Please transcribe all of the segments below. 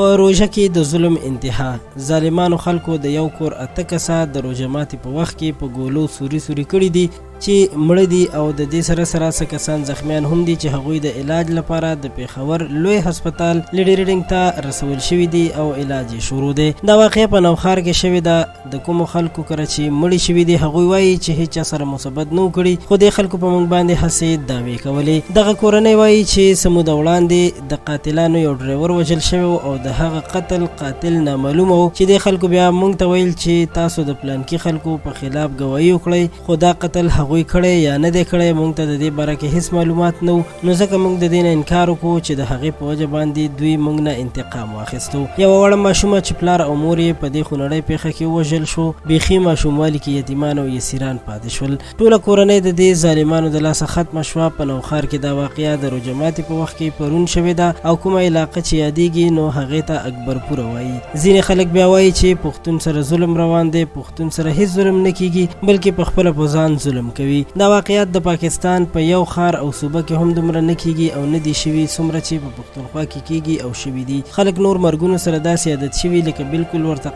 په روژه کې د ظلم انتها. ظالمانو خلکو د یو کور 8 کسه د روژه ماتي په وخت کې په ګولو سوري کړي دي چې مړه دي او د دې سره څه کسان زخمیان هم دي چې هغوی د علاج لپاره د پیښور لوی هسپتال لیډریډنګ ته رسول شوي دي او علاج یې شروع دی. دا واقعه په نوښار کې شوې ده. د کومو خلکو کره چې مړي شوي دي هغوی وایي چې هیچا سره مثبت نه کړي، خو دې خلکو په موږ باندې هسې دعوې کولې. دغه کورنۍ وایي چې څه موده وړاندې د قاتلانو یو ډریور وژل شوی او د هغه قاتل نامعلوم و چې دې خلکو بیا موږ ته ویل چې تاسو د پلانکي خلکو په خلاف ګواهي وکړئ، خو دا قتل هغوی کړی یا نه دی کړی موږ ته د دې باره کې هیڅ معلومات نه و. نو ځکه موږ د دې نه انکار وکړو چې د هغې په وجه باندې دوی موږ نه انتقام واخیستو. یوه وړه ماشومه چې پلار او مور یې په دې خونړۍ پیښه کې ووژل شو، بیخي ماشوموالي کې یتیمان او یسیران پاتې شول. ټوله کورنۍ د دې ظالمانو د لاسه ختمه شوه. په نوښار کې دا واقعه د روژه ماتي په وخت کې پرون شوې ده او کومه علاقه چې یادېږي نو هغې ته اکبرپوره وایي. ځینې خلک بیا وایي چې پښتون سره ظلم روان دی، پښتون سره هیڅ ظلم نه کیږي بلکې په خپله په ځان ظلم کوي. دا واقعیت د پاکستان په یو ښار او صوبه کې هم دومره نه کیږي او نه دي شوي څومره چې په پښتونخوا کې کیږي او شوي دي. خلک نور مرګونو سره داسې عادت شوي لکه بالکل ورته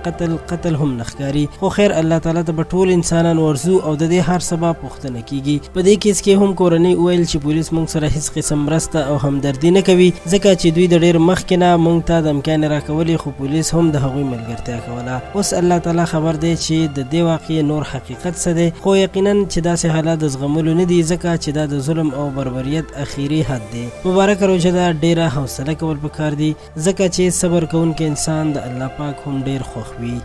قتل هم نه ښکاري. خو خیر الله تعالی ته به ټول انسانان ورځو او د دې هر سبا پوښتنه کیږي. په دې کیس کې هم کورنۍ وویل چې پولیس موږ سره هیڅ قسم مرسته او همدردي نه کوي ځکه چې دوی د ډېر مخکې نه موږ ته دمکیانې راکولې، خو پولیس هم د هغوی ملګرتیا کوله. اوس الله تعالی خبر دی چې د دې واقعې نور حقیقت څه دی، خو یقینا چې داسې حالات د زغملو نه دي ځکه چې دا د ظلم او بربریت اخیری حد دی. مبارکه روژه ده، ډیره حوصله کول پکار دي ځکه چې صبر کوونکی انسان د الله پاک هم ډیر خوښ وي.